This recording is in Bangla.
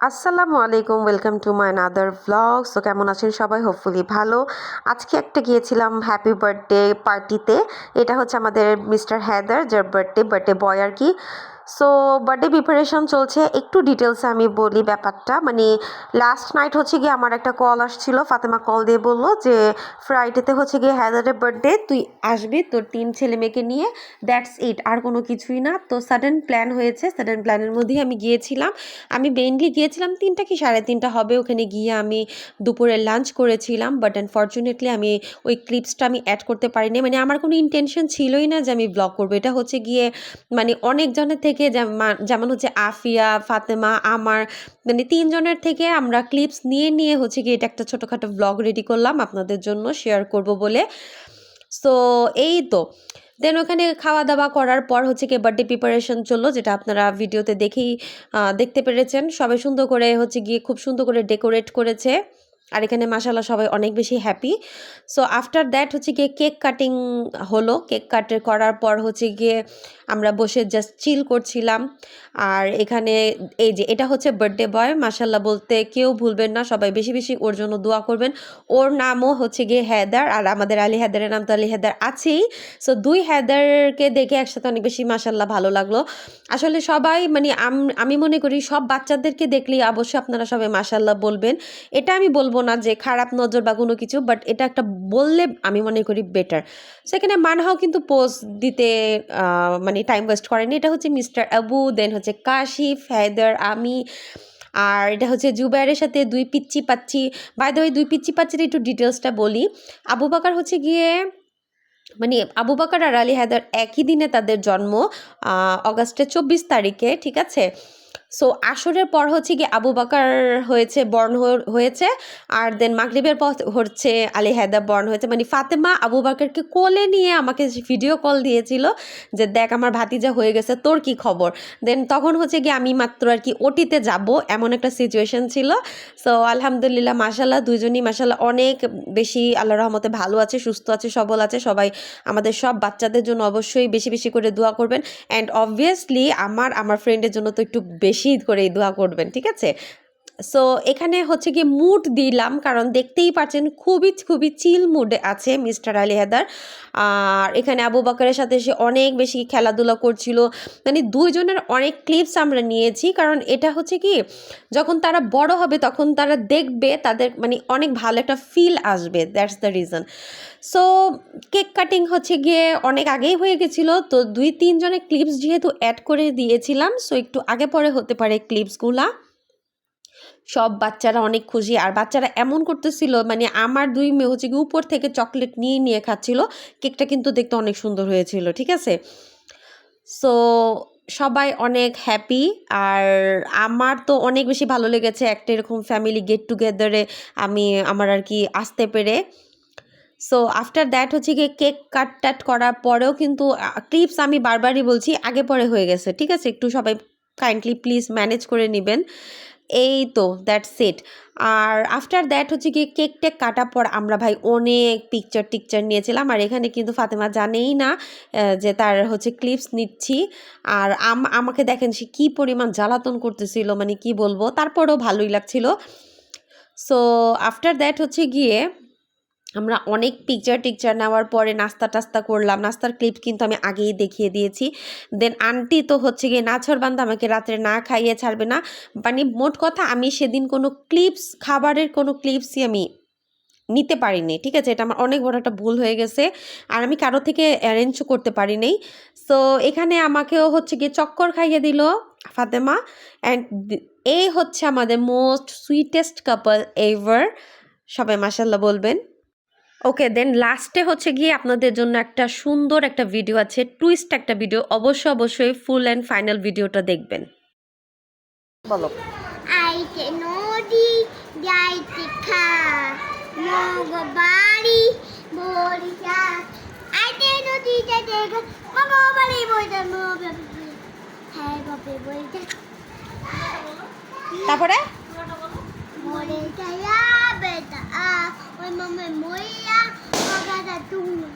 আসসালামু আলাইকুম, welcome to my another vlog. So কেমন আছেন সবাই? হোপফুলি ভালো। আজকে একটা গিয়েছিলাম হ্যাপি বার্থডে পার্টিতে। এটা হচ্ছে আমাদের মিস্টার হ্যাদার, যার বার্থডে বয় আর কি। সো বার্থডে প্রিপারেশন চলছে। একটু ডিটেলসে আমি বলি ব্যাপারটা। মানে লাস্ট নাইট হচ্ছে গিয়ে আমার একটা কল আসছিল, ফাতেমা কল দিয়ে বললো যে ফ্রাইডেতে হচ্ছে গিয়ে হ্যাদারের বার্থডে, তুই আসবি তোর 3 ছেলে মেয়েকে নিয়ে, দ্যাটস ইট, আর কোনো কিছুই না। তো সাডেন প্ল্যান হয়েছে, সাডেন প্ল্যানের মধ্যেই আমি গিয়েছিলাম। আমি মেইনলি গিয়েছিলাম 3টা কি 3:30 হবে। ওখানে গিয়ে আমি দুপুরে লাঞ্চ করেছিলাম, বাট আনফর্চুনেটলি আমি ওই ক্লিপসটা আমি অ্যাড করতে পারিনি। মানে আমার কোনো ইন্টেনশন ছিলই না যে আমি ব্লগ করবো। এটা হচ্ছে গিয়ে মানে অনেকজনের থেকে যেমন হচ্ছে আফিয়া, ফাতেমা, আমার মানে 3 জনের থেকে আমরা ক্লিপস নিয়ে নিয়ে হচ্ছে গিয়ে এটা একটা ছোটোখাটো ব্লগ রেডি করলাম আপনাদের জন্য শেয়ার করব বলে। সো এই তো দেন ওখানে খাওয়া দাওয়া করার পর হচ্ছে কি বার্থডে প্রিপারেশন চললো, যেটা আপনারা ভিডিওতে দেখেই দেখতে পেরেছেন। সবাই সুন্দর করে হচ্ছে গিয়ে খুব সুন্দর করে ডেকোরেট করেছে, আর এখানে মাশাআল্লাহ সবাই অনেক বেশি হ্যাপি। সো আফটার দ্যাট হচ্ছে গিয়ে কেক কাটিং হলো। কেক কাটে করার পর হচ্ছে গিয়ে আমরা বসে জাস্ট চিল করছিলাম। আর এখানে এই যে এটা হচ্ছে বার্থডে বয়, মাশাআল্লাহ বলতে কেউ ভুলবেন না, সবাই বেশি বেশি ওর জন্য দোয়া করবেন। ওর নামও হচ্ছে গিয়ে হেদার, আর আমাদের আলী হেদারের নাম তো আলী হেদার আছেই। সো 2 হেদারকে দেখে একসাথে অনেক বেশি মাশাআল্লাহ ভালো লাগলো। আসলে সবাই মানে আমি মনে করি সব বাচ্চাদেরকে দেখলেই অবশ্যই আপনারা সবাই মাশাআল্লাহ বলবেন। এটা আমি বলবো না যে খারাপ নজর বা কোনো কিছু, বাট এটা একটা বললে আমি মনে করি বেটার। সেখানে মানহাও কিন্তু পোজ দিতে মানে টাইম ওয়েস্ট করেনি। এটা হচ্ছে মিস্টার আবু, দেন হচ্ছে কাশিফ, হেদার, আমি, আর এটা হচ্ছে জুবাইরের সাথে 2 পিচ্চি পাচ্ছি। বাই দ্য ওয়ে 2 পিচ্চি পাচ্ছির একটু ডিটেলসটা বলি। আবু বকর হচ্ছে গিয়ে মানে আবু বকর আর আলী হায়দার একই দিনে তাদের জন্ম, অগাস্টের 24 তারিখে, ঠিক আছে। সো আসরের পর হচ্ছে কি আবু বকর হয়েছে বর্ণ হয়েছে, আর দেন মাগরিবের পর হচ্ছে আলী হায়দার বর্ণ হয়েছে। মানে ফাতেমা আবু বকরকে কোলে নিয়ে আমাকে ভিডিও কল দিয়েছিল যে দেখ আমার ভাতিজা হয়ে গেছে, তোর কি খবর। দেন তখন হচ্ছে কি আমি মাত্র আর কি ওটিতে যাব, এমন একটা সিচুয়েশন ছিল। সো আলহামদুলিল্লাহ মাশাল্লাহ দুইজনই মাশাল্লাহ অনেক বেশি আল্লাহর রহমতে ভালো আছে, সুস্থ আছে, সবল আছে। সবাই আমাদের সব বাচ্চাদের জন্য অবশ্যই বেশি বেশি করে দোয়া করবেন, অ্যান্ড অবভিয়াসলি আমার ফ্রেন্ডের জন্য তো একটু বেশি করেই দোয়া করবেন, ঠিক আছে। সো এখানে হচ্ছে গিয়ে মুড দিলাম, কারণ দেখতেই পাচ্ছেন খুবই খুবই চিল মুডে আছে মিস্টার আলী হায়দার। আর এখানে আবু বকরের সাথে সে অনেক বেশি খেলাধুলা করছিল। মানে দুইজনের অনেক ক্লিপস আমরা নিয়েছি, কারণ এটা হচ্ছে কি যখন তারা বড় হবে তখন তারা দেখবে তাদের মানে অনেক ভালো একটা ফিল আসবে, that's the reason. So cake cutting হচ্ছে গিয়ে অনেক আগেই হয়ে গেছিলো, তো 2-3 জনের ক্লিপস যেহেতু অ্যাড করে দিয়েছিলাম, সো একটু আগে পরে হতে পারে ক্লিপসগুলা। সব বাচ্চারা অনেক খুশি, আর বাচ্চারা এমন করতেছিল মানে আমার 2 মেয়ে হচ্ছে কি উপর থেকে চকলেট নিয়ে নিয়ে খাচ্ছিল। কেকটা কিন্তু দেখতে অনেক সুন্দর হয়েছিল, ঠিক আছে। সো সবাই অনেক হ্যাপি, আর আমার তো অনেক বেশি ভালো লেগেছে একটা এরকম ফ্যামিলি গেট টুগেদারে আমার আর কি আসতে পেরে। সো আফটার দ্যাট হচ্ছে গিয়ে কেক কাট করার পরেও কিন্তু ক্লিপস আমি বারবারই বলছি আগে পরে হয়ে গেছে, ঠিক আছে। একটু সবাই কাইন্ডলি প্লিজ ম্যানেজ করে নেবেন। এই তো দ্যাটস ইট। আর আফটার দ্যাট হচ্ছে গিয়ে কেক টেক কাটার পর আমরা ভাই অনেক টিকচার নিয়েছিলাম। আর এখানে কিন্তু ফাতেমা জানেই না যে তার হচ্ছে ক্লিপস নিচ্ছি। আর আমাকে দেখেন সে কী পরিমাণ জ্বালাতন করতেছিল, মানে কি বলবো, তারপরেও ভালোই লাগছিল। সো আফটার দ্যাট হচ্ছে গিয়ে আমরা অনেক টিকচার নেওয়ার পরে নাস্তা টাস্তা করলাম। নাস্তার ক্লিপ কিন্তু আমি আগেই দেখিয়ে দিয়েছি। দেন আন্টি তো হচ্ছে গিয়ে নাছোড়বান্দা, আমাকে রাত্রে না খাইয়ে ছাড়বে না। মানে মোট কথা আমি সেদিন কোনো খাবারের কোনো ক্লিপসই আমি নিতে পারিনি, ঠিক আছে। এটা আমার অনেক বড় একটা ভুল হয়ে গেছে, আর আমি কারো থেকে অ্যারেঞ্জও করতে পারিনি। সো এখানে আমাকেও হচ্ছে গিয়ে চক্কর খাইয়ে দিল ফাতেমা, অ্যান্ড এই হচ্ছে আমাদের মোস্ট সুইটেস্ট কাপল এভার। সবাই মাশাল্লাহ বলবেন। ওকে, দেন লাস্টে হচ্ছে গিয়ে আপনাদের জন্য একটা সুন্দর একটা ভিডিও আছে, টুইস্ট একটা ভিডিও। অবশ্যই ফুল অ্যান্ড ফাইনাল ভিডিওটা দেখবেন। বলো। আইতে নদী যাইতে খা মগবাড়ি বরিশা আইতে নদী যাইতে মগবাড়ি বইতে হ্যাঁ বাপে বইতে। তারপরে মরে যায়া বেটা ওই মামে মইয়া মগাদা তুমি